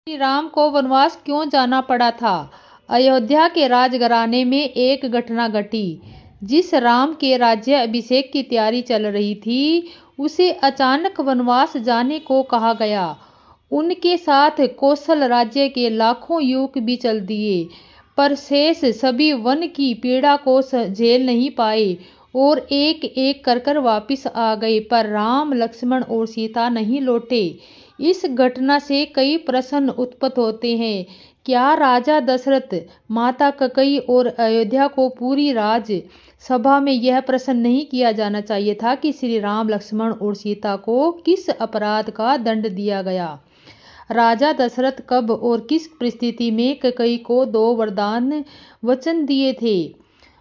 श्री राम को वनवास क्यों जाना पड़ा था। अयोध्या के राजघराने में एक घटना घटी। जिस राम के राज्य अभिषेक की तैयारी चल रही थी उसे अचानक वनवास जाने को कहा गया। उनके साथ कौशल राज्य के लाखों युवक भी चल दिए, पर शेष सभी वन की पीड़ा को झेल नहीं पाए और एक एक कर वापिस आ गए, पर राम, लक्ष्मण और सीता नहीं लौटे। इस घटना से कई प्रश्न उत्पन्न होते हैं। क्या राजा दशरथ, माता कैकेयी और अयोध्या को पूरी राज सभा में यह प्रश्न नहीं किया जाना चाहिए था कि श्री राम, लक्ष्मण और सीता को किस अपराध का दंड दिया गया? राजा दशरथ कब और किस परिस्थिति में कैकेयी को 2 वरदान वचन दिए थे?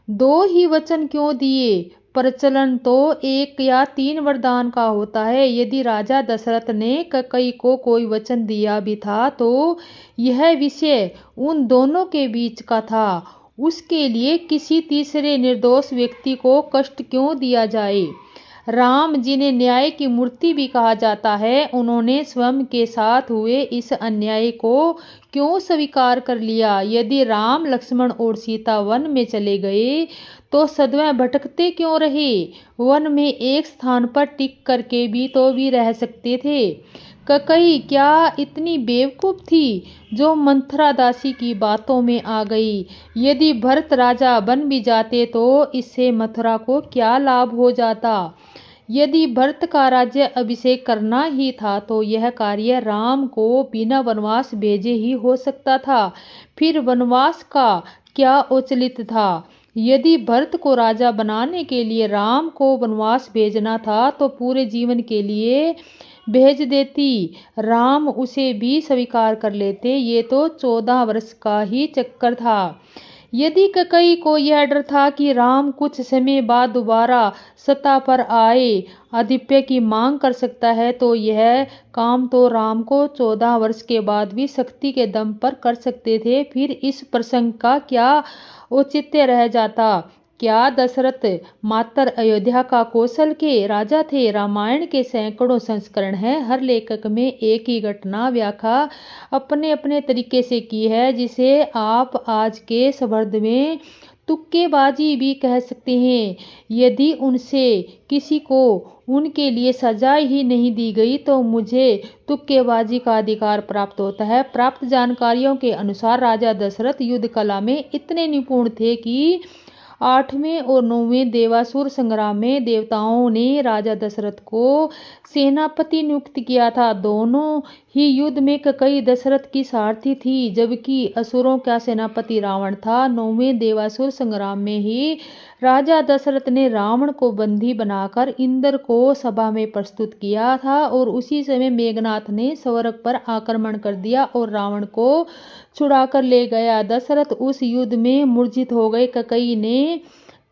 2 ही वचन क्यों दिए? प्रचलन तो 1 या 3 वरदान का होता है। यदि राजा दशरथ ने कैकेयी को कोई वचन दिया भी था तो यह विषय उन दोनों के बीच का था। उसके लिए किसी तीसरे निर्दोष व्यक्ति को कष्ट क्यों दिया जाए? राम, जिन्हें न्याय की मूर्ति भी कहा जाता है, उन्होंने स्वयं के साथ हुए इस अन्याय को क्यों स्वीकार कर लिया? यदि राम, लक्ष्मण और सीता वन में चले गए तो सदैव भटकते क्यों रहे? वन में एक स्थान पर टिक करके भी रह सकते थे। कैकेयी क्या इतनी बेवकूफ थी जो मंथरा दासी की बातों में आ गई? यदि भरत राजा बन भी जाते तो इससे मथुरा को क्या लाभ हो जाता? यदि भरत का राज्य अभिषेक करना ही था तो यह कार्य राम को बिना वनवास भेजे ही हो सकता था। फिर वनवास का क्या औचित्य था? यदि भरत को राजा बनाने के लिए राम को वनवास भेजना था तो पूरे जीवन के लिए भेज देती, राम उसे भी स्वीकार कर लेते। ये तो 14 वर्ष का ही चक्कर था। यदि कैकेयी को यह डर था कि राम कुछ समय बाद दोबारा सत्ता पर आए आधिपत्य की मांग कर सकता है तो यह काम तो राम को 14 वर्ष के बाद भी शक्ति के दम पर कर सकते थे। फिर इस प्रसंग का क्या औचित्य रह जाता? क्या दशरथ मात्र अयोध्या का कौशल के राजा थे? रामायण के सैकड़ों संस्करण हैं, हर लेखक में एक ही घटना व्याख्या अपने अपने तरीके से की है, जिसे आप आज के शब्द में तुक्केबाजी भी कह सकते हैं। यदि उनसे किसी को उनके लिए सजा ही नहीं दी गई तो मुझे तुक्केबाजी का अधिकार प्राप्त होता है। प्राप्त जानकारियों के अनुसार राजा दशरथ युद्ध कला में इतने निपुण थे कि 8वें और 9वें देवासुर संग्राम में देवताओं ने राजा दशरथ को सेनापति नियुक्त किया था। दोनों ही युद्ध में कैकेयी दशरथ की सारथी थी, जबकि असुरों का सेनापति रावण था। 9वें देवासुर संग्राम में ही राजा दशरथ ने रावण को बंदी बनाकर इंद्र को सभा में प्रस्तुत किया था और उसी समय मेघनाथ ने स्वर्ग पर आक्रमण कर दिया और रावण को छुड़ा कर ले गया। दशरथ उस युद्ध में मूर्छित हो गए। कैकेयी ने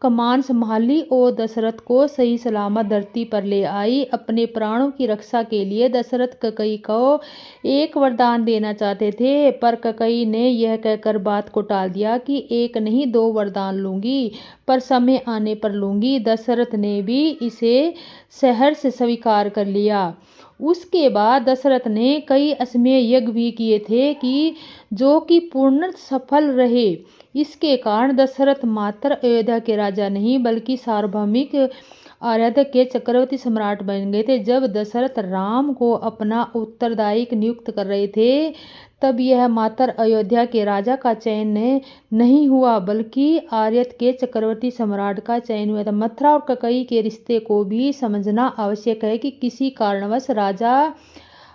कमान संभाली और दशरथ को सही सलामत धरती पर ले आई। अपने प्राणों की रक्षा के लिए दशरथ कैकेयी को एक वरदान देना चाहते थे, पर कैकेयी ने यह कहकर बात को टाल दिया कि 1 नहीं 2 वरदान लूंगी, पर समय आने पर लूंगी। दशरथ ने भी इसे सहर्ष स्वीकार कर लिया। उसके बाद दशरथ ने कई अश्वमेध यज्ञ भी किए थे जो कि पूर्ण सफल रहे। इसके कारण दशरथ मात्र अयोध्या के राजा नहीं बल्कि सार्वभौमिक आराध्य के चक्रवर्ती सम्राट बन गए थे। जब दशरथ राम को अपना उत्तराधिकारी नियुक्त कर रहे थे तब यह मात्र अयोध्या के राजा का चयन नहीं हुआ बल्कि आर्यत के चक्रवर्ती सम्राट का चयन हुआ था। मथुरा और कैकेयी के रिश्ते को भी समझना आवश्यक है कि किसी कारणवश राजा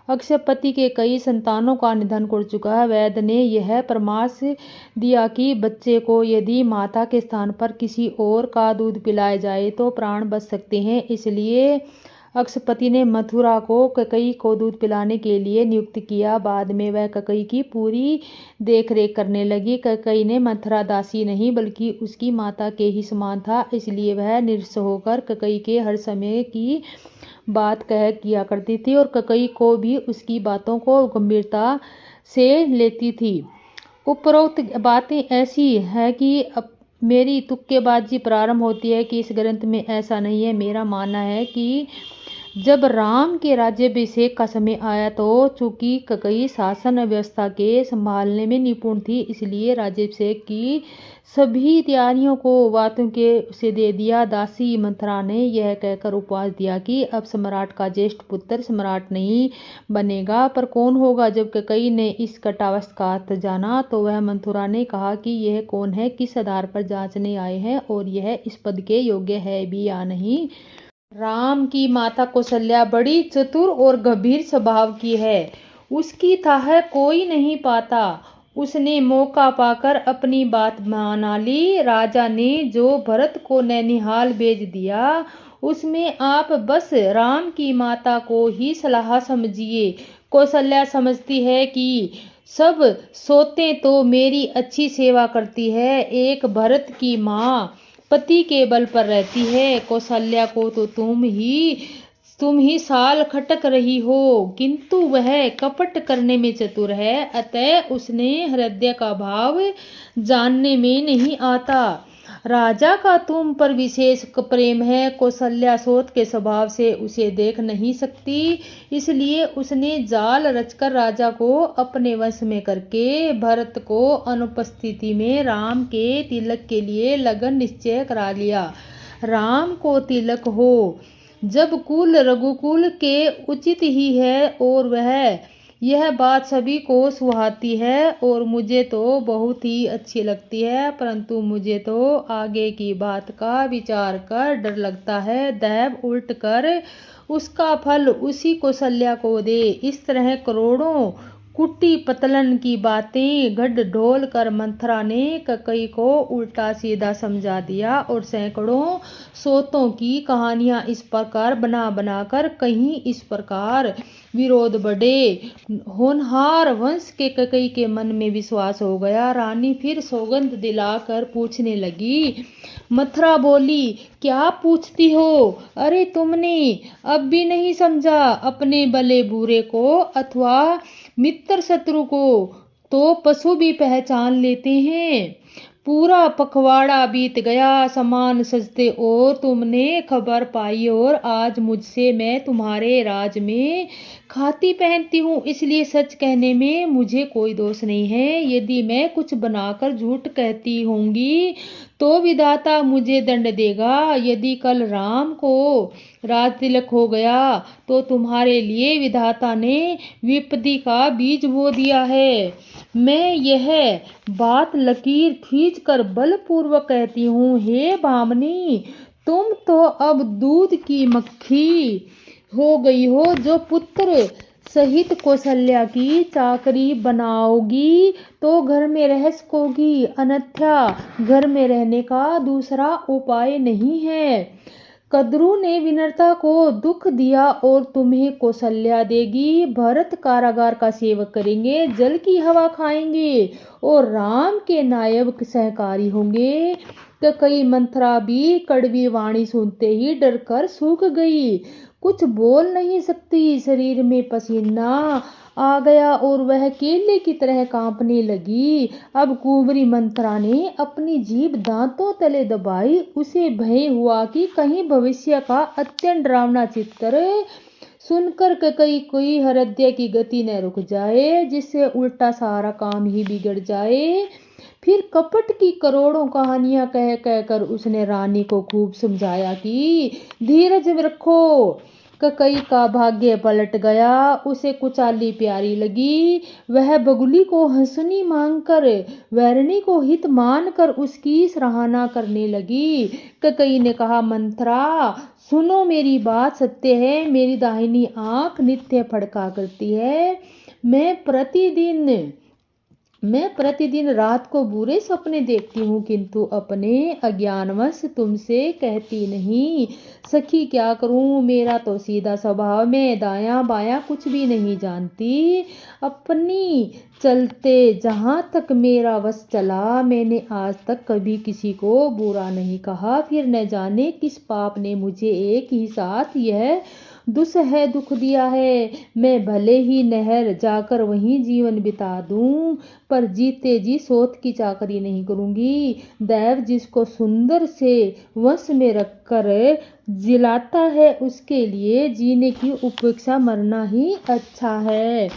अक्षयपति के कई संतानों का निधन कर चुका है। वैद्य ने यह परामर्श दिया कि बच्चे को यदि माता के स्थान पर किसी और का दूध पिलाया जाए तो प्राण बच सकते हैं। इसलिए अक्षयपति ने मथुरा को कैकेयी को दूध पिलाने के लिए नियुक्त किया। बाद में वह कैकेयी की पूरी देखरेख करने लगी। कैकेयी ने मंथरा दासी नहीं बल्कि उसकी माता के ही समान था, इसलिए वह निरस होकर कैकेयी के हर समय की बात किया करती थी और कैकेयी को भी उसकी बातों को गंभीरता से लेती थी। उपरोक्त बातें ऐसी है कि अब मेरी तुक्केबाजी प्रारंभ होती है कि इस ग्रंथ में ऐसा नहीं है। मेरा मानना है कि जब राम के राज्याभिषेक का समय आया तो चूंकि कैकेयी शासन व्यवस्था के संभालने में निपुण थी, इसलिए राज्याभिषेक की सभी तैयारियों को बातों के से दे दिया। दासी मंथरा ने यह कहकर उपवास दिया कि अब सम्राट का ज्येष्ठ पुत्र सम्राट नहीं बनेगा, पर कौन होगा। जब कैकेयी ने इस कटावस्था का अर्थ जाना तो वह मंथरा ने कहा कि यह कौन है, किस आधार पर जांचने आए हैं और यह इस पद के योग्य है भी या नहीं। राम की माता कौशल्या बड़ी चतुर और गंभीर स्वभाव की है, उसकी थाह कोई नहीं पाता। उसने मौका पाकर अपनी बात माना ली। राजा ने जो भरत को नैनीहाल भेज दिया उसमें आप बस राम की माता को ही सलाह समझिए। कौशल्या समझती है कि सब सौतें तो मेरी अच्छी सेवा करती है, एक भरत की माँ पति के बल पर रहती है। कौशल्या को तो तुम ही साल खटक रही हो, किंतु वह कपट करने में चतुर है, अतः उसने हृदय का भाव जानने में नहीं आता। राजा का तुम पर विशेष प्रेम है। कौशल्या सोत के स्वभाव से उसे देख नहीं सकती, इसलिए उसने जाल रचकर राजा को अपने वश में करके भरत को अनुपस्थिति में राम के तिलक के लिए लगन निश्चय करा लिया। राम को तिलक हो जब कुल रघुकुल के उचित ही है, और वह यह बात सभी को सुहाती है और मुझे तो बहुत ही अच्छी लगती है, परंतु मुझे तो आगे की बात का विचार कर डर लगता है। दैव उल्ट कर उसका फल उसी कौशल्या को दे। इस तरह करोड़ों कुट्टी पतलन की बातें गढ़ ढोल कर मंथरा ने कैकेयी को उल्टा सीधा समझा दिया और सैकड़ों सोतों की कहानियां इस प्रकार बना बनाकर कहीं इस प्रकार विरोध बढ़े। होनहार वंश के कैकेयी के मन में विश्वास हो गया। रानी फिर सौगंध दिलाकर पूछने लगी। मथुरा बोली, क्या पूछती हो? अरे तुमने अब भी नहीं समझा अपने भले बुरे को अथवा मित्र शत्रु को तो पशु भी पहचान लेते हैं। पूरा पखवाड़ा बीत गया, सामान सजते और तुमने खबर पाई और आज मुझसे मैं तुम्हारे राज में खाती पहनती हूँ, इसलिए सच कहने में मुझे कोई दोष नहीं है। यदि मैं कुछ बनाकर झूठ कहती होंगी तो विधाता मुझे दंड देगा। यदि कल राम को राज तिलक हो गया तो तुम्हारे लिए विधाता ने विपत्ति का बीज बो दिया है। मैं यह बात लकीर खींचकर बलपूर्वक कहती हूँ, हे भामिनी, तुम तो अब दूध की मक्खी हो गई हो जो पुत्र सहित कौशल्या की चाकरी बनाओगी तो घर में रह सकोगी, अन्यथा घर में रहने का दूसरा उपाय नहीं है। कद्रू ने विनता को दुख दिया और तुम्हें कौशल्या देगी। भरत कारागार का सेवक करेंगे, जल की हवा खाएंगे और राम के नायब सहकारी होंगे। कैकेयी मंथरा भी कड़वी वाणी सुनते ही डरकर सूख गई, कुछ बोल नहीं सकती। शरीर में पसीना आ गया और वह केले की तरह कांपने लगी। अब कुंवरी मंथरा ने अपनी जीभ दांतों तले दबाई। उसे भय हुआ कि कहीं भविष्य का अत्यंत डरावना चित्र सुनकर कैकेयी कोई हृदय की गति न रुक जाए, जिससे उल्टा सारा काम ही बिगड़ जाए। फिर कपट की करोड़ों कहानियां कह कहकर उसने रानी को खूब समझाया कि धीरज रखो। कैकेयी का भाग्य पलट गया, उसे कुचाली प्यारी लगी। वह बगुली को हंसनी मांगकर वैरणी को हित मानकर उसकी सराहना करने लगी। कैकेयी ने कहा, मंथरा सुनो, मेरी बात सत्य है, मेरी दाहिनी आंख नित्य फड़का करती है। मैं प्रतिदिन रात को बुरे सपने देखती हूँ, किंतु अपने अज्ञानवश तुमसे कहती नहीं। सखी क्या करूँ, मेरा तो सीधा स्वभाव, मैं दायां बायां कुछ भी नहीं जानती। अपनी चलते जहाँ तक मेरा वश चला, मैंने आज तक कभी किसी को बुरा नहीं कहा। फिर न जाने किस पाप ने मुझे एक ही साथ यह दुसह दुख दिया है। मैं भले ही नहर जाकर वहीं जीवन बिता दूं, पर जीते जी सोत की चाकरी नहीं करूंगी। दैव जिसको सुंदर से वश में रखकर जिलाता है, उसके लिए जीने की उपेक्षा मरना ही अच्छा है।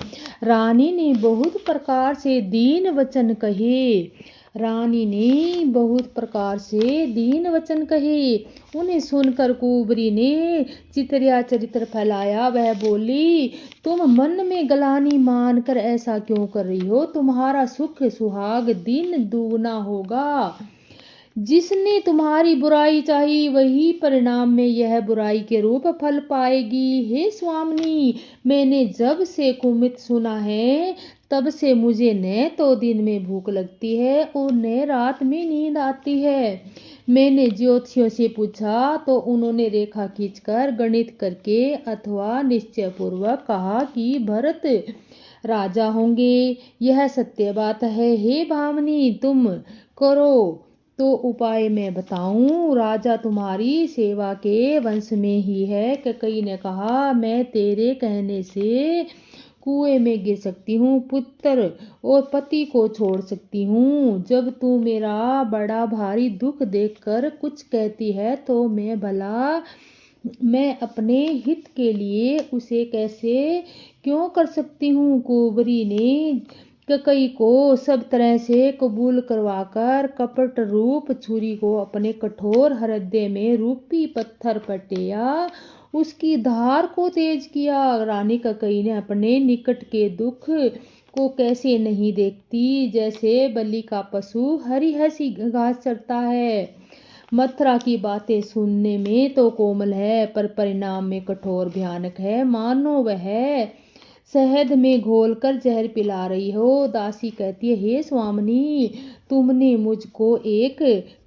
रानी ने बहुत प्रकार से दीन वचन कहे। रानी ने बहुत प्रकार से दीन वचन कहे। उन्हें सुनकर कुंवरी ने चितरिया चरित्र फैलाया। वह बोली, तुम मन में गलानी मान कर ऐसा क्यों कर रही हो? तुम्हारा सुख सुहाग दिन दुगना होगा। जिसने तुम्हारी बुराई चाही, वही परिणाम में यह बुराई के रूप फल पाएगी। हे स्वामिनी, मैंने जब से कुमित सुना है, तब से मुझे न तो दिन में भूख लगती है और न रात में नींद आती है। मैंने ज्योतिषियों से पूछा तो उन्होंने रेखा खींचकर गणित करके अथवा निश्चय पूर्वक कहा कि भरत राजा होंगे। यह सत्य बात है। हे भामिनी, तुम करो तो उपाय मैं बताऊं। राजा तुम्हारी सेवा के वंश में ही है। कैकेयी ने कहा, मैं तेरे कहने से कुएं में गिर सकती हूँ, पुत्र और पति को छोड़ सकती हूँ। जब तू मेरा बड़ा भारी दुख देखकर कुछ कहती है तो मैं अपने हित के लिए उसे कैसे क्यों कर सकती हूँ। कुंवरी ने कैकेयी को सब तरह से कबूल करवाकर कपट रूप छुरी को अपने कठोर हृदय में रूपी पत्थर पटेया, उसकी धार को तेज किया। रानी कैकेयी ने अपने निकट के दुख को कैसे नहीं देखती, जैसे बलि का पशु हरी हसी घास चरता है। मथुरा की बातें सुनने में तो कोमल है, पर परिणाम में कठोर भयानक है। मानो वह शहद में घोलकर जहर पिला रही हो। दासी कहती है, हे स्वामिनी, तुमने मुझको एक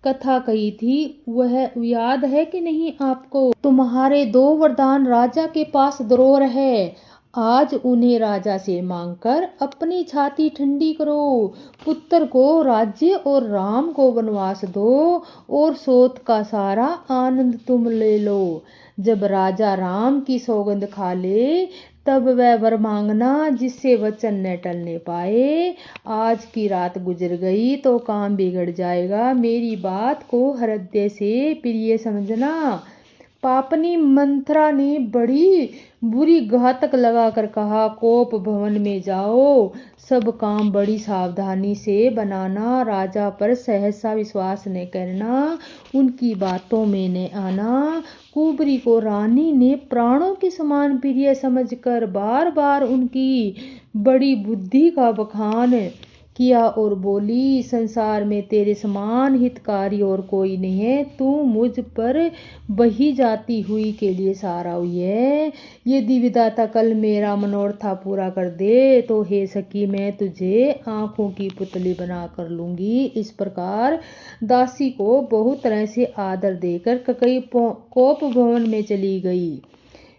कथा कही थी, वह याद है कि नहीं आपको? तुम्हारे 2 वरदान राजा के पास धरोहर है। आज उन्हें राजा से मांगकर अपनी छाती ठंडी करो। पुत्र को राज्य और राम को वनवास दो और सोत का सारा आनंद तुम ले लो। जब राजा राम की सौगंध खा ले, तब वह वर मांगना जिससे वचन न टलने पाए। आज की रात गुजर गई तो काम बिगड़ जाएगा। मेरी बात को हृदय से प्रिय समझना। पापनी मंथरा ने बड़ी बुरी घातक लगाकर कहा, कोप भवन में जाओ, सब काम बड़ी सावधानी से बनाना। राजा पर सहसा विश्वास न करना, उनकी बातों में न आना। कुंवरी को रानी ने प्राणों के समान प्रिय समझकर बार बार उनकी बड़ी बुद्धि का बखान किया और बोली, संसार में तेरे समान हितकारी और कोई नहीं है। तू मुझ पर बही जाती हुई के लिए सहारा हुई है। यदि विधाता कल मेरा मनोरथा पूरा कर दे तो हे सखी, मैं तुझे आंखों की पुतली बना कर लूंगी। इस प्रकार दासी को बहुत तरह से आदर देकर कैकेयी कोप भवन में चली गई।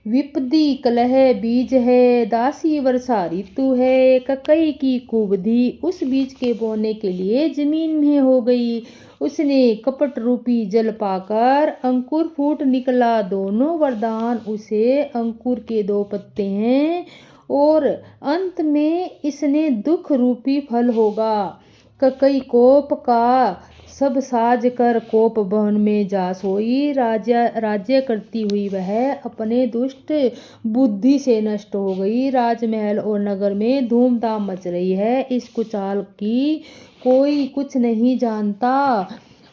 विपदी कलह बीज है, दासी वर्षा ऋतु है। कैकेयी की कुबुद्धि उस बीज के बोने के लिए जमीन में हो गई। उसने कपट रूपी जल पाकर अंकुर फूट निकला। दोनों वरदान उसे अंकुर के 2 पत्ते हैं और अंत में इसने दुख रूपी फल होगा। कैकेयी कोप का सब साज कर कोप भवन में जा सोई। राज्य करती हुई वह अपने दुष्ट बुद्धि से नष्ट हो गई। राजमहल और नगर में धूमधाम मच रही है। इस कुचाल की कोई कुछ नहीं जानता।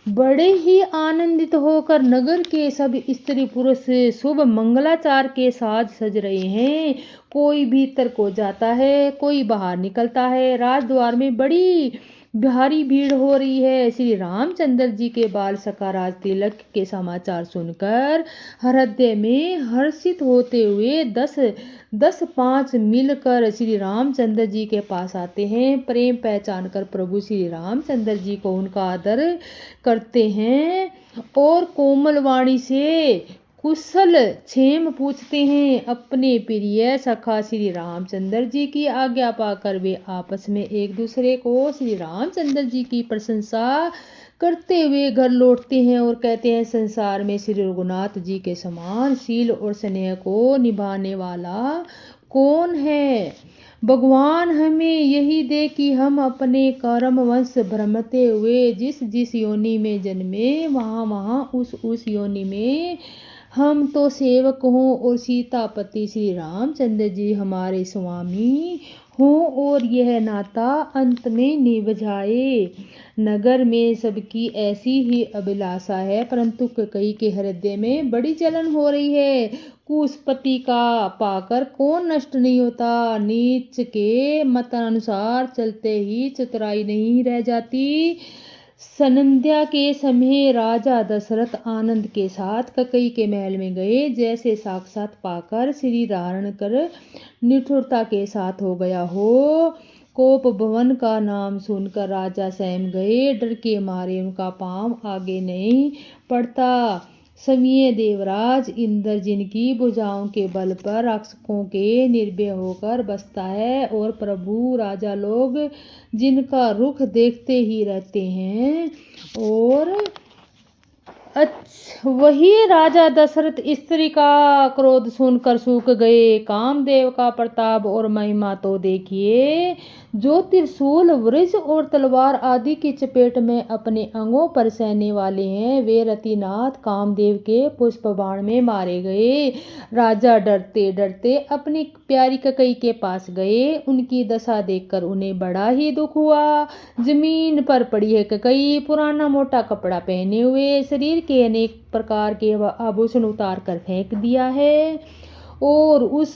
बड़े ही आनंदित होकर नगर के सब स्त्री पुरुष शुभ मंगलाचार के साज सज रहे हैं। कोई भीतर को जाता है, कोई बाहर निकलता है। राजद्वार में बड़ी भारी भीड़ हो रही है। श्री रामचंद्र जी के बाल सखा राज तिलक के समाचार सुनकर हृदय में हर्षित होते हुए 10-5 मिलकर श्री रामचंद्र जी के पास आते हैं। प्रेम पहचान कर प्रभु श्री रामचंद्र जी को उनका आदर करते हैं और कोमल वाणी से कुशल क्षेम पूछते हैं। अपने प्रिय सखा श्री रामचंद्र जी की आज्ञा पाकर वे आपस में एक दूसरे को श्री रामचंद्र जी की प्रशंसा करते हुए घर लौटते हैं और कहते हैं, संसार में श्री रघुनाथ जी के समान शील और स्नेह को निभाने वाला कौन है। भगवान हमें यही दे कि हम अपने कर्म वंश भ्रमते हुए जिस जिस योनि में जन्मे वहाँ उस योनि में हम तो सेवक हों और सीतापति श्री रामचंद्र जी हमारे स्वामी हों और यह नाता अंत में निभ जाए। नगर में सबकी ऐसी ही अभिलाषा है, परंतु कैकेयी के हृदय में बड़ी जलन हो रही है। कुशपति का पाकर कौन नष्ट नहीं होता। नीच के मतानुसार चलते ही चतुराई नहीं रह जाती। संध्या के समय राजा दशरथ आनंद के साथ कैकेयी के महल में गए। जैसे साक्षात पाकर श्री धारण कर निठुरता के साथ हो गया हो। कोप भवन का नाम सुनकर राजा सहम गए। डर के मारे उनका पांव आगे नहीं पड़ता। समीय देवराज इंद्र जिनकी भुजाओं के बल पर रक्षकों के निर्भय होकर बसता है और प्रभु राजा लोग जिनका रुख देखते ही रहते हैं, और वही राजा दशरथ स्त्री का क्रोध सुनकर सूख गए। कामदेव का प्रताप और महिमा तो देखिए, जो त्रिशूल वृष और तलवार आदि की चपेट में अपने अंगों पर सहने वाले हैं, वे रतिनाथ कामदेव के पुष्प बाण में मारे गए। राजा डरते डरते अपनी प्यारी कैकेयी के पास गए। उनकी दशा देखकर उन्हें बड़ा ही दुख हुआ। जमीन पर पड़ी है कैकेयी, पुराना मोटा कपड़ा पहने हुए, शरीर के अनेक प्रकार के आभूषण उतार कर फेंक दिया है, और उस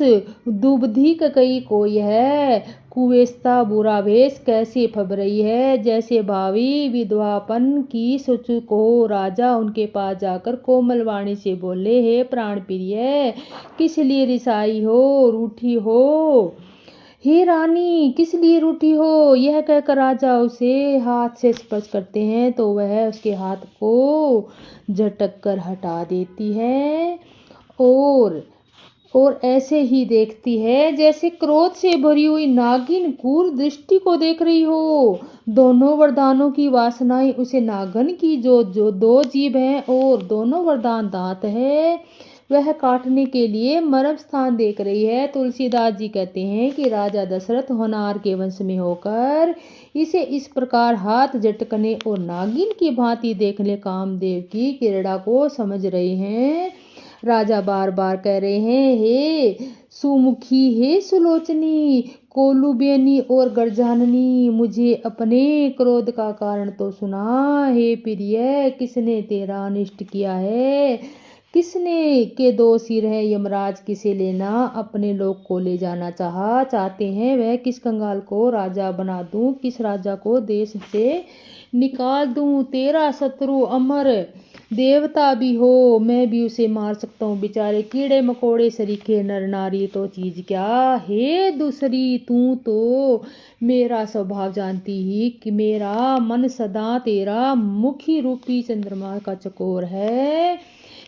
दुबधी कैकेयी को यह कुवेश्ता बुरा वेश कैसे फब रही है। जैसे भावी विधवापन की सूचक हो। राजा उनके पास जाकर कोमल वाणी से बोले, हे प्राण प्रिय, किस लिए रिसाई हो, रूठी हो। हे रानी, किस लिए रूठी हो। यह कहकर राजा उसे हाथ से स्पर्श करते हैं तो वह उसके हाथ को झटक कर हटा देती है और ऐसे ही देखती है जैसे क्रोध से भरी हुई नागिन क्रूर दृष्टि को देख रही हो। दोनों वरदानों की वासनाएं उसे नागन की जो दो जीभ हैं और दोनों वरदान दांत है, वह काटने के लिए मर्म स्थान देख रही है। तुलसीदास जी कहते हैं कि राजा दशरथ होनार के वंश में होकर इसे इस प्रकार हाथ झटकने और नागिन की भांति देखने कामदेव की क्रीड़ा को समझ रहे हैं। राजा बार बार कह रहे हैं, हे सुमुखी, हे सुलोचनी, कोलुबेनी और गर्जाननी, मुझे अपने क्रोध का कारण तो सुना। हे प्रिय, किसने तेरा अनिष्ट किया है, किसने के दो सिर है, यमराज किसे लेना अपने लोक को ले जाना चाहते हैं, वह किस कंगाल को राजा बना दूं, किस राजा को देश से निकाल दूं। तेरा शत्रु अमर देवता भी हो, मैं भी उसे मार सकता हूँ। बेचारे कीड़े मकोड़े सरीखे नर नारी तो चीज क्या। हे दूसरी, तू तो मेरा स्वभाव जानती ही कि मेरा मन सदा तेरा मुखी रूपी चंद्रमा का चकोर है।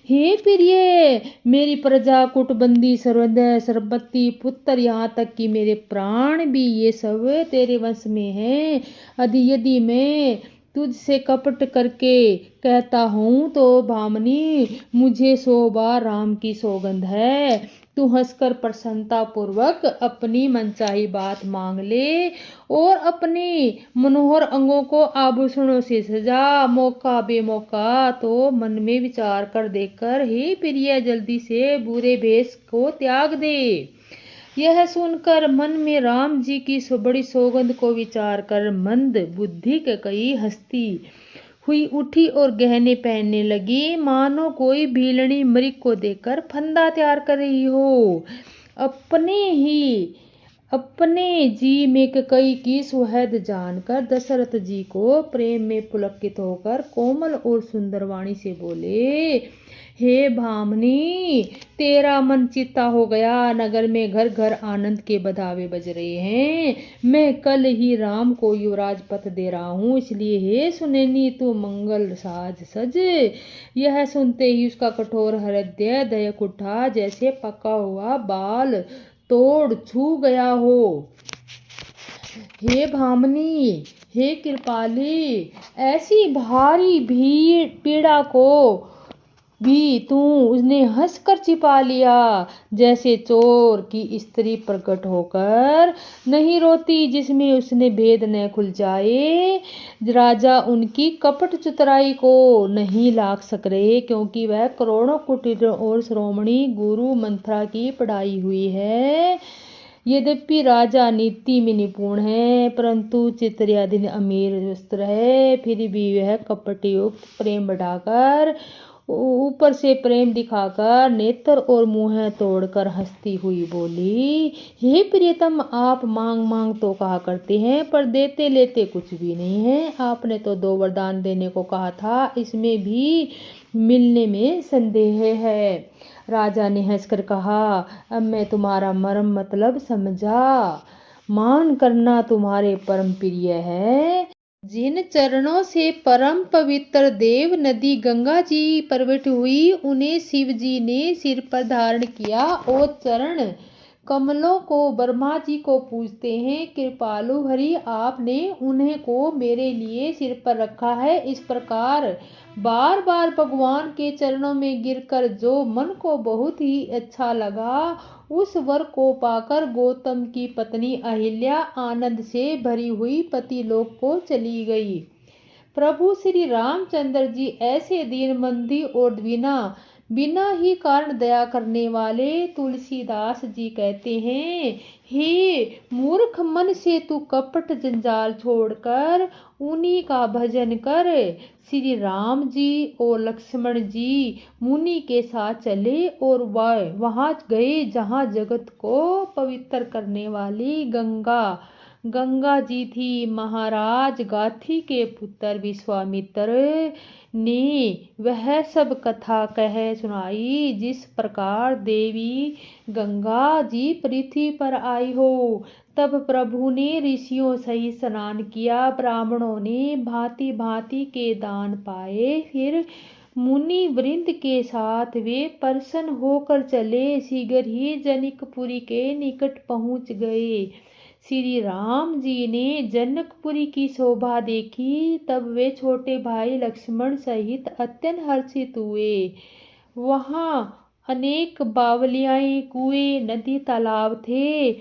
हे प्रिय, मेरी प्रजा, कुटबंदी, सर्वदय, संपत्ति, पुत्र, यहाँ तक कि मेरे प्राण भी, ये सब तेरे वंश में हैं। यदि मैं तुझसे कपट करके कहता हूँ तो भामनी, मुझे 100 बार राम की सौगंध है, तू हंसकर प्रसन्नता पूर्वक अपनी मनचाही बात मांग ले और अपने मनोहर अंगों को आभूषणों से सजा। मौका बेमौका तो मन में विचार कर देखकर हे प्रिय, जल्दी से बुरे भेष को त्याग दे। यह सुनकर मन में राम जी की बड़ी सौगंध को विचार कर मंद बुद्धि कैकेयी हंसती हुई उठी और गहने पहनने लगी, मानो कोई भीलनी मृग को देखकर फंदा तैयार कर रही हो। अपने जी में कई की सुहद जानकर दशरथ जी को प्रेम में पुलकित होकर कोमल और सुंदर वाणी से बोले, हे भामनी, तेरा मन चित्ता हो गया। नगर में घर घर आनंद के बधावे बज रहे हैं। मैं कल ही राम को युवराज पद दे रहा हूँ, इसलिए हे सुनैनी तू मंगल साज सज। यह सुनते ही उसका कठोर हृदय दयक उठा, जैसे पका हुआ बाल तोड़ छू गया हो। हे भामनी, हे कृपाली, ऐसी भारी भीड़ पीड़ा को भी तू उसने हंसकर छिपा लिया, जैसे चोर की स्त्री प्रकट होकर नहीं रोती जिसमें उसने भेद न खुल जाए। राजा उनकी कपट चतुराई को नहीं लाग सक रहे, क्योंकि वह करोड़ों कुटीर और श्रोमणी गुरु मंत्रा की पढ़ाई हुई है। यद्यपि राजा नीति में निपुण है, परंतु चित्तर्याधीन अमीर वस्त्र है, फिर भी वह कपटयुक्त प्रेम बढ़ाकर ऊपर से प्रेम दिखाकर नेत्र और मुंह तोड़कर हंसती हुई बोली, हे प्रियतम, आप मांग मांग तो कहा करते हैं, पर देते लेते कुछ भी नहीं है। आपने तो 2 वरदान देने को कहा था, इसमें भी मिलने में संदेह है। राजा ने हंसकर कहा, अब मैं तुम्हारा मर्म मतलब समझा। मान करना तुम्हारे परम प्रिय है। जिन चरणों से परम पवित्र देव नदी गंगा जी प्रकट हुई, उन्हें शिव जी ने सिर पर धारण किया और चरण कमलों को ब्रह्मा जी को पूजते हैं। कृपालु हरि, आपने उन्हें को मेरे लिए सिर पर रखा है। इस प्रकार बार बार भगवान के चरणों में गिरकर जो मन को बहुत ही अच्छा लगा, उस वर को पाकर गौतम की पत्नी अहिल्या आनंद से भरी हुई पतिलोक को चली गई। प्रभु श्री रामचंद्र जी ऐसे दीनबंधी और बिना ही कारण दया करने वाले। तुलसीदास जी कहते हैं, हे मूर्ख मन से तू कपट जंजाल छोड़कर उन्हीं का भजन कर। श्री राम जी और लक्ष्मण जी मुनि के साथ चले और वहां गए जहां जगत को पवित्र करने वाली गंगा जी थी। महाराज गाथी के पुत्र विश्वामित्र ने वह सब कथा कह सुनाई, जिस प्रकार देवी गंगा जी पृथ्वी पर आई हो। तब प्रभु ने ऋषियों सहित स्नान किया, ब्राह्मणों ने भांति भांति के दान पाए। फिर मुनि वृंद के साथ वे प्रसन्न होकर चले, शीघ्र ही जनकपुरी के निकट पहुंच गए। श्री राम जी ने जनकपुरी की शोभा देखी, तब वे छोटे भाई लक्ष्मण सहित अत्यंत हर्षित हुए। वहां अनेक बावलियाएं, कुएं, नदी, तालाब थे,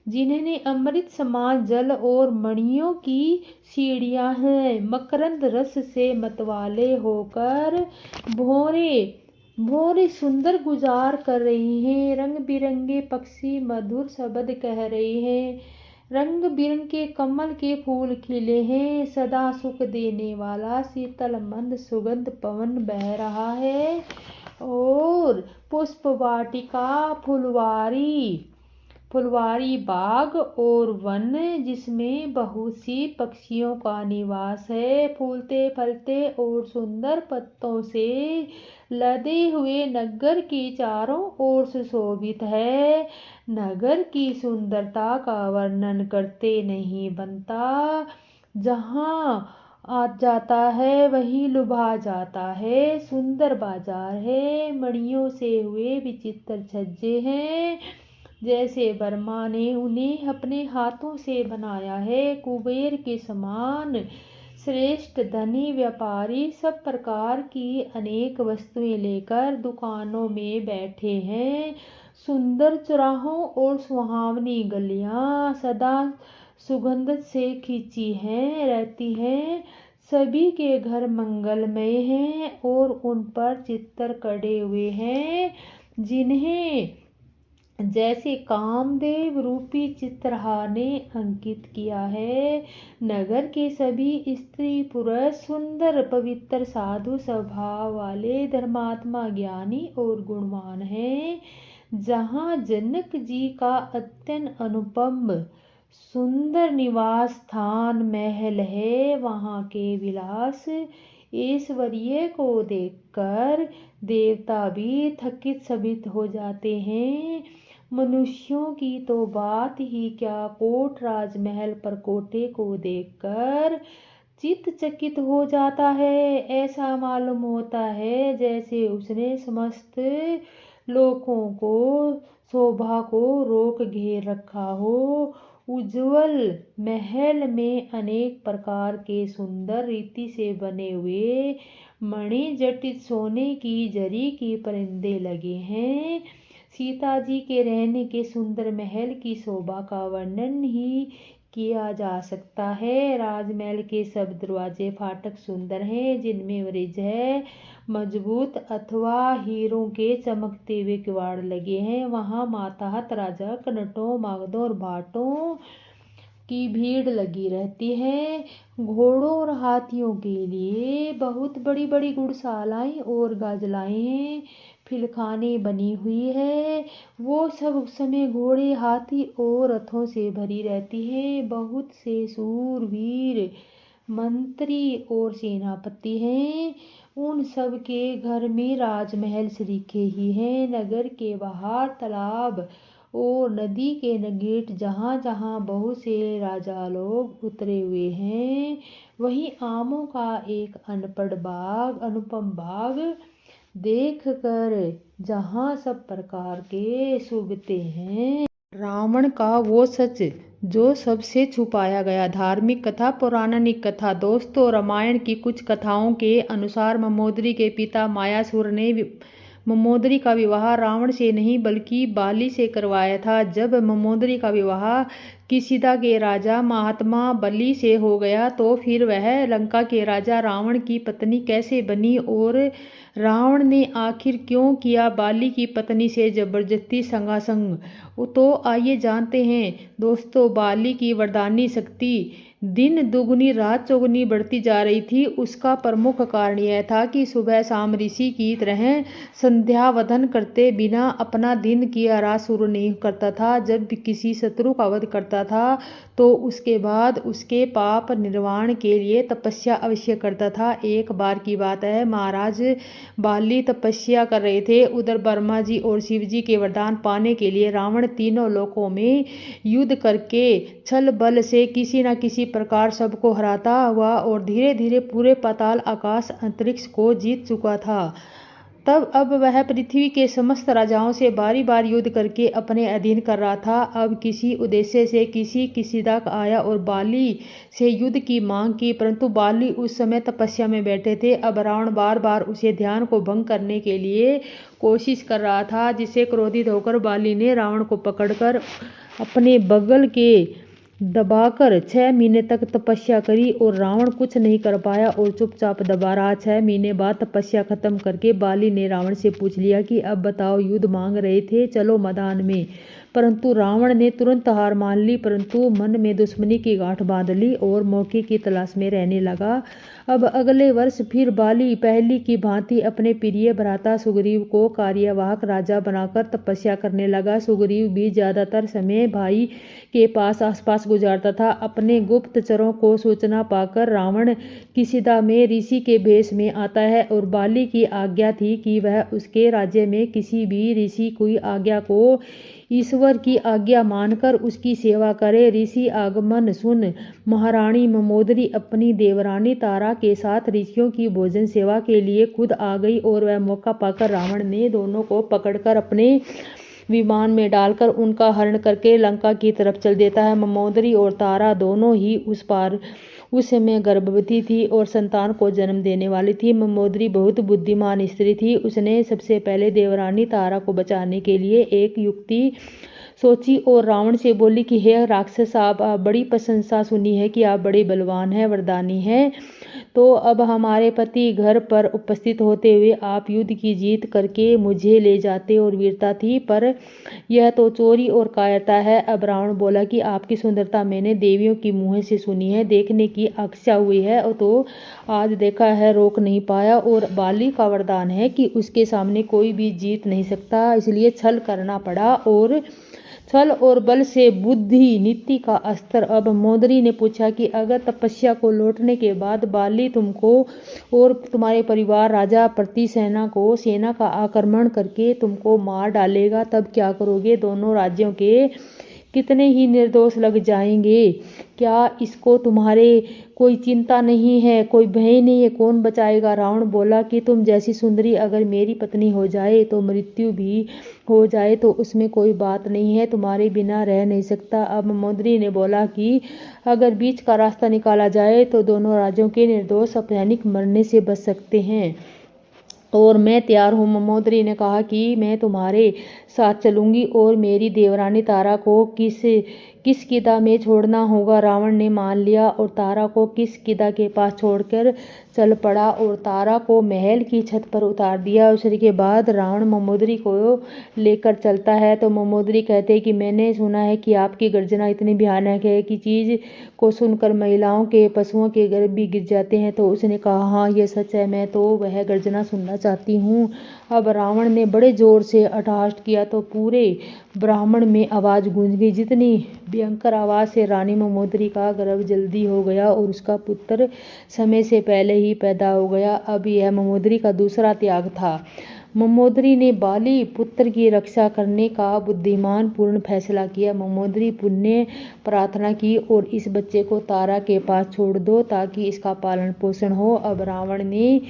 जिन्हें अमृत समान जल और मणियों की सीढ़ियां हैं। मकरंद रस से मतवाले होकर भोरे सुंदर गुजार कर रही हैं। रंग बिरंगे पक्षी मधुर शब्द कह रहे हैं। रंग बिरंगे कमल के फूल खिले हैं। सदा सुख देने वाला शीतल मंद सुगंध पवन बह रहा है। और पुष्प वाटिका, फुलवारी बाग और वन, जिसमें बहुत सी पक्षियों का निवास है। फूलते फलते और सुंदर पत्तों से लदे हुए नगर के चारों ओर सुशोभित है। नगर की सुंदरता का वर्णन करते नहीं बनता। जहाँ आ जाता है वही लुभा जाता है। सुंदर बाजार है, मणियों से हुए विचित्र छज्जे हैं, जैसे वर्मा ने उन्हें अपने हाथों से बनाया है। कुबेर के समान श्रेष्ठ धनी व्यापारी सब प्रकार की अनेक वस्तुएं लेकर दुकानों में बैठे हैं। सुंदर चौराहों और सुहावनी गलियां सदा सुगंध से खींची रहती हैं। सभी के घर मंगलमय हैं और उन पर चित्र कढ़े हुए हैं, जिन्हें जैसे कामदेव रूपी चित्रहार ने अंकित किया है। नगर के सभी स्त्री पुरुष सुंदर पवित्र साधु स्वभाव वाले धर्मात्मा ज्ञानी और गुणवान हैं। जहाँ जनक जी का अत्यंत अनुपम सुंदर निवास स्थान महल है, वहाँ के विलास ऐश्वर्य को देखकर देवता भी थकित सबित हो जाते हैं। मनुष्यों की तो बात ही क्या, कोट राजमहल पर कोटे को देखकर चित्त चकित हो जाता है। ऐसा मालूम होता है जैसे उसने समस्त लोगों को शोभा को रोक घेर रखा हो। उज्जवल महल में अनेक प्रकार के सुंदर रीति से बने हुए मणि जटित सोने की जरी की परिंदे लगे हैं। सीता जी के रहने के सुंदर महल की शोभा का वर्णन ही किया जा सकता है। राजमहल के सब दरवाजे फाटक सुंदर हैं, जिनमें ब्रिज है मजबूत अथवा हीरों के चमकते हुए किवाड़ लगे हैं। वहाँ माताहत राजा कनटों मागधों और भाटों की भीड़ लगी रहती है। घोड़ों और हाथियों के लिए बहुत बड़ी बड़ी गुड़शालाएं और गाजलाएं फिलखाने बनी हुई है। वो सब उस समय घोड़े हाथी और रथों से भरी रहती है। बहुत से सूरवीर मंत्री और सेनापति हैं। उन सब के घर में राजमहल सरीखे ही हैं। नगर के बाहर तालाब और नदी के गेट जहाँ जहाँ बहुत से राजा लोग उतरे हुए हैं। वहीं आमों का एक अनुपम बाग देख कर जहाँ सब प्रकार के सुगते हैं। रावण का वो सच जो सबसे छुपाया गया। धार्मिक कथा, पौराणिक कथा। दोस्तों, रामायण की कुछ कथाओं के अनुसार मंदोदरी के पिता मायासुर ने मंदोदरी का विवाह रावण से नहीं बल्कि बाली से करवाया था। जब मंदोदरी का विवाह किशिदा के राजा महात्मा बलि से हो गया तो फिर वह लंका के राजा रावण की पत्नी कैसे बनी और रावण ने आखिर क्यों किया बाली की पत्नी से जबरदस्ती संगासंग। तो आइए जानते हैं दोस्तों। बाली की वरदानी शक्ति दिन दुगनी रात चौगुनी बढ़ती जा रही थी। उसका प्रमुख कारण यह था कि सुबह शाम ऋषि की तरह संध्यावंदन करते बिना अपना दिन की रात शुरू नहीं करता था। जब भी किसी शत्रु का वध करता था तो उसके बाद उसके पाप निर्वाण के लिए तपस्या अवश्य करता था। एक बार की बात है, महाराज बाली तपस्या कर रहे थे। उधर ब्रह्मा जी और शिव जी के वरदान पाने के लिए रावण तीनों लोकों में युद्ध करके छल बल से किसी न किसी प्रकार सबको हराता हुआ और धीरे धीरे पूरे पाताल आकाश अंतरिक्ष को जीत चुका था। तब अब वह पृथ्वी के समस्त राजाओं से बारी बार युद्ध करके अपने अधीन कर रहा था। अब किसी उद्देश्य से किशिदा आया और बाली से युद्ध की मांग की, परंतु बाली उस समय तपस्या में बैठे थे। अब रावण बार बार उसे ध्यान को भंग करने के लिए कोशिश कर रहा था, जिससे क्रोधित होकर बाली ने रावण को पकड़कर अपने बगल के दबाकर 6 महीने तक तपस्या करी और रावण कुछ नहीं कर पाया और चुपचाप दबा रहा। 6 महीने बाद तपस्या खत्म करके बाली ने रावण से पूछ लिया कि अब बताओ, युद्ध मांग रहे थे, चलो मैदान में। परंतु रावण ने तुरंत हार मान ली, परंतु मन में दुश्मनी की गांठ बांध ली और मौके की तलाश में रहने लगा। अब अगले वर्ष फिर बाली पहली की भांति अपने प्रिय भ्राता सुग्रीव को कार्यवाहक राजा बनाकर तपस्या करने लगा। सुग्रीव भी ज्यादातर समय भाई के पास आसपास गुजारता था। अपने गुप्तचरों को सूचना पाकर रावण किशिदा में ऋषि के भेष में आता है और बाली की आज्ञा थी कि वह उसके राज्य में किसी भी ऋषि की आज्ञा को ईश्वर की आज्ञा मानकर उसकी सेवा करे। ऋषि आगमन सुन महारानी मंदोदरी अपनी देवरानी तारा के साथ ऋषियों की भोजन सेवा के लिए खुद आ गई और वह मौका पाकर रावण ने दोनों को पकड़कर अपने विमान में डालकर उनका हरण करके लंका की तरफ चल देता है। मंदोदरी और तारा दोनों ही उस समय गर्भवती थी और संतान को जन्म देने वाली थी। मंदोदरी बहुत बुद्धिमान स्त्री थी। उसने सबसे पहले देवरानी तारा को बचाने के लिए एक युक्ति सोची और रावण से बोली कि हे राक्षस, आप बड़ी प्रशंसा सुनी है कि आप बड़े बलवान हैं, वरदानी हैं। तो अब हमारे पति घर पर उपस्थित होते हुए आप युद्ध की जीत करके मुझे ले जाते और वीरता थी, पर यह तो चोरी और कायरता है। अब रावण बोला कि आपकी सुंदरता मैंने देवियों की मुँह से सुनी है, देखने की इच्छा हुई है और तो आज देखा है, रोक नहीं पाया। और बाली का वरदान है कि उसके सामने कोई भी जीत नहीं सकता, इसलिए छल करना पड़ा और छल और बल से बुद्धि नीति का अस्त्र। अब मंदोदरी ने पूछा कि अगर तपस्या को लौटने के बाद बाली तुमको और तुम्हारे परिवार राजा प्रति सेना का आक्रमण करके तुमको मार डालेगा, तब क्या करोगे? दोनों राज्यों के कितने ही निर्दोष लग जाएंगे, क्या इसको तुम्हारे कोई चिंता नहीं है, कोई भय नहीं है, कौन बचाएगा? रावण बोला कि तुम जैसी सुंदरी अगर मेरी पत्नी हो जाए तो मृत्यु भी हो जाए तो उसमें कोई बात नहीं है, तुम्हारे बिना रह नहीं सकता। अब मंदोदरी ने बोला कि अगर बीच का रास्ता निकाला जाए तो दोनों राज्यों के निर्दोष सैनिक मरने से बच सकते हैं और मैं तैयार हूँ। मंदोदरी ने कहा कि मैं तुम्हारे साथ चलूंगी और मेरी देवरानी तारा को किस किदा में छोड़ना होगा। रावण ने मान लिया और तारा को किस किदा के पास छोड़कर चल पड़ा और तारा को महल की छत पर उतार दिया। उसके बाद रावण मंदोदरी को लेकर चलता है तो मंदोदरी कहते हैं कि मैंने सुना है कि आपकी गर्जना इतनी भयानक है कि चीज को सुनकर महिलाओं के पशुओं के गर्भ भी गिर जाते हैं। तो उसने कहा, हाँ ये सच है, मैं तो वह गर्जना सुनना चाहती हूँ। अब रावण ने बड़े जोर से अट्टहास किया तो पूरे ब्रह्मांड में आवाज गूंज गई। जितनी भयंकर आवाज से रानी मंदोदरी का गर्भ जल्दी हो गया और उसका पुत्र समय से पहले ही पैदा हो गया। अब यह मंदोदरी का दूसरा त्याग था। मंदोदरी ने बाली पुत्र की रक्षा करने का बुद्धिमान पूर्ण फैसला किया। मंदोदरी पुण्य प्रार्थना की और इस बच्चे को तारा के पास छोड़ दो ताकि इसका पालन पोषण हो। अब रावण ने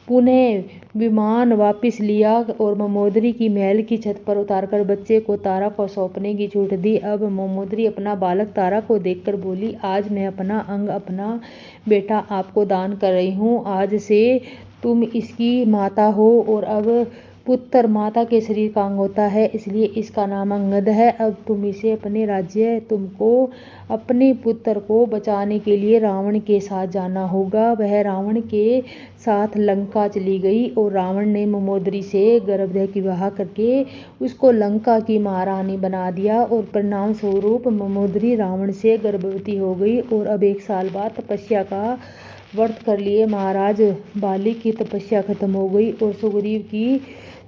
पुनः विमान वापस लिया और मंदोदरी की महल की छत पर उतारकर बच्चे को तारा को सौंपने की छूट दी। अब मंदोदरी अपना बालक तारा को देखकर बोली, आज मैं अपना अंग, अपना बेटा आपको दान कर रही हूँ। आज से तुम इसकी माता हो और अब पुत्र माता के शरीर का अंग होता है, इसलिए इसका नाम अंगद है। अब तुम इसे अपने राज्य, तुमको अपने पुत्र को बचाने के लिए रावण के साथ जाना होगा। वह रावण के साथ लंका चली गई और रावण ने मंदोदरी से गर्भदेह विवाह करके उसको लंका की महारानी बना दिया और परिणाम स्वरूप मंदोदरी रावण से गर्भवती हो गई और अब 1 साल बाद तपस्या का व्रत कर लिए महाराज बाली की तपस्या खत्म हो गई और सुग्रीव की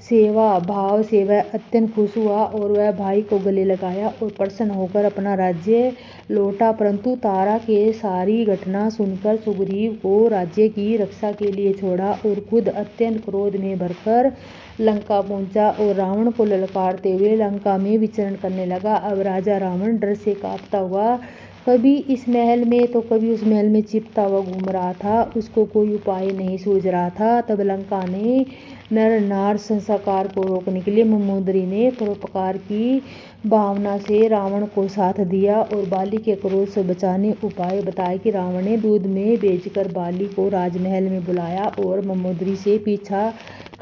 सेवा भाव से वह अत्यंत खुश हुआ और वह भाई को गले लगाया और प्रसन्न होकर अपना राज्य लौटा। परंतु तारा के सारी घटना सुनकर सुग्रीव को राज्य की रक्षा के लिए छोड़ा और खुद अत्यंत क्रोध में भरकर लंका पहुंचा और रावण को ललकारते हुए लंका में विचरण करने लगा। अब राजा रावण डर से कांपता हुआ कभी इस महल में तो कभी उस महल में छिपता हुआ घूम रहा था, उसको कोई उपाय नहीं सूझ रहा था। तब लंका ने नर नार संस्कार को रोकने के लिए मंदोदरी ने परोपकार की भावना से रावण को साथ दिया और बाली के क्रोध से बचाने उपाय बताए कि रावण ने दूध में बेचकर बाली को राजमहल में बुलाया और मंदोदरी से पीछा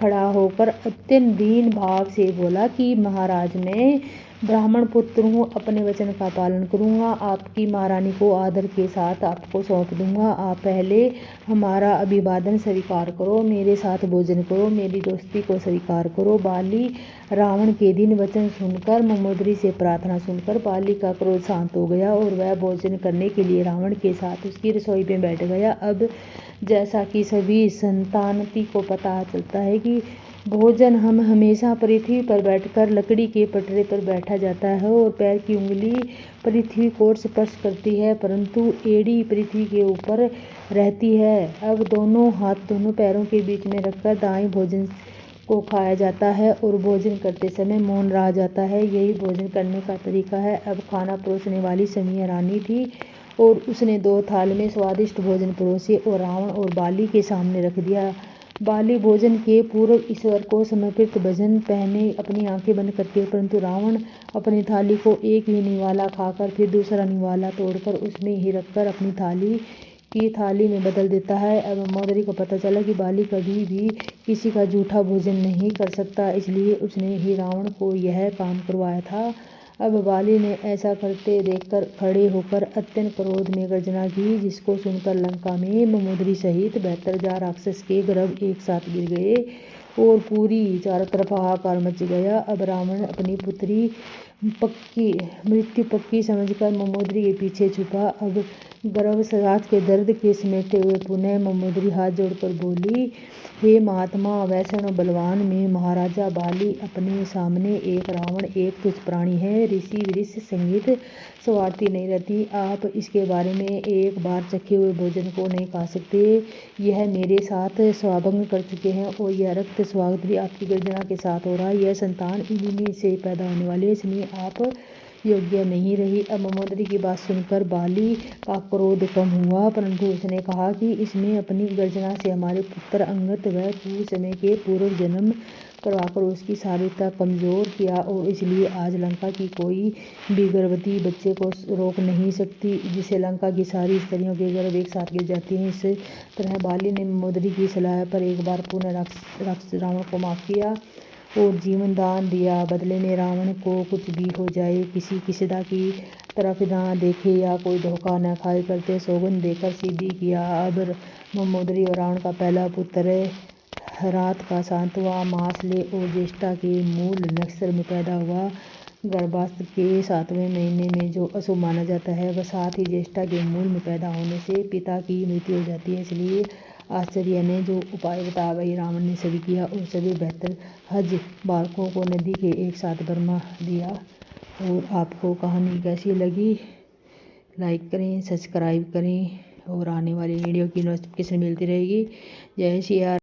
खड़ा होकर अत्यंत दीन भाव से बोला कि महाराज, मैं ब्राह्मण पुत्र हूँ, अपने वचन का पालन करूँगा, आपकी महारानी को आदर के साथ आपको सौंप दूंगा। आप पहले हमारा अभिवादन स्वीकार करो, मेरे साथ भोजन करो, मेरी दोस्ती को स्वीकार करो। बाली रावण के दिन वचन सुनकर मंदोदरी से प्रार्थना सुनकर बाली का क्रोध शांत हो गया और वह भोजन करने के लिए रावण के साथ उसकी रसोई में बैठ गया। अब जैसा कि सभी संतानती को पता चलता है कि भोजन हम हमेशा पृथ्वी पर बैठकर लकड़ी के पटरे पर बैठा जाता है और पैर की उंगली पृथ्वी को स्पर्श करती है, परंतु एड़ी पृथ्वी के ऊपर रहती है। अब दोनों हाथ दोनों पैरों के बीच में रखकर दाएं भोजन को खाया जाता है और भोजन करते समय मौन रहा जाता है, यही भोजन करने का तरीका है। अब खाना परोसने वाली समिया रानी थी और उसने 2 थाल में स्वादिष्ट भोजन परोसे और रावण और बाली के सामने रख दिया। बाली भोजन के पूर्व ईश्वर को समर्पित भजन पहने अपनी आंखें बंद करती है, परंतु रावण अपनी थाली को एक ही निवाला खाकर फिर दूसरा निवाला तोड़कर उसमें ही रखकर अपनी थाली में बदल देता है। अब मंदोदरी को पता चला कि बाली कभी भी किसी का झूठा भोजन नहीं कर सकता, इसलिए उसने ही रावण को यह काम करवाया था। अब बाली ने ऐसा करते देखकर खड़े होकर अत्यंत क्रोध में गर्जना की, जिसको सुनकर लंका में ममोदरी सहित 72,000 राक्षस के गर्भ एक साथ गिर गए और पूरी चारों तरफ हाहाकार मच गया। अब रावण अपनी पुत्री मृत्यु पक्की समझकर ममोदरी के पीछे छुपा। अब गर्भसात के दर्द के समेटे हुए पुनः ममोदरी हाथ जोड़कर बोली, हे महात्मा वैष्णव बलवान, मैं महाराजा बाली अपने सामने एक रावण एक तुच्छ प्राणी है। ऋषि वृक्ष संगीत स्वार्थी नहीं रहती। आप इसके बारे में एक बार चखे हुए भोजन को नहीं खा सकते। यह मेरे साथ स्वाभंग कर चुके हैं और यह रक्त स्वागत भी आपकी गर्जना के साथ हो रहा है। यह संतान इन्हीं से पैदा होने वाली है, इसलिए आप योग्य नहीं रही। अब ममोदरी की बात सुनकर बाली का क्रोध कम हुआ, परंतु उसने कहा कि इसने अपनी गर्जना से हमारे पुत्र अंगद व कुछ समय के पूर्व जन्म करवाकर उसकी शारीरता कमजोर किया और इसलिए आज लंका की कोई भी गर्भवती बच्चे को रोक नहीं सकती, जिससे लंका की सारी स्त्रियों के गर्भ एक साथ गिर जाती हैं। इस तरह बाली ने ममोदरी की सलाह पर एक बार पुनः राक्षस रावण को माफ किया और जीवन दान दिया। बदले में रावण को कुछ भी हो जाए किसी की सदा की तरफ न देखे या कोई धोखा न खाए करते सौगंध देकर सिद्धि किया। अब ममोदरी और रावण का पहला पुत्र रात का 7वां मास ले और ज्येष्ठा के मूल नक्षत्र में पैदा हुआ। गर्भावस्था के 7वें महीने में जो अशुभ माना जाता है, वह साथ ही ज्येष्ठा के मूल में पैदा होने से पिता की मृत्यु हो जाती है। इसलिए आचार्य ने जो उपाय बताया वही रावण ने सभी किया और सभी 72 बालकों को नदी के एक साथ बरमा दिया। और आपको कहानी कैसी लगी लाइक करें, सब्सक्राइब करें और आने वाली वीडियो की नोटिफिकेशन मिलती रहेगी। जय श्री राम।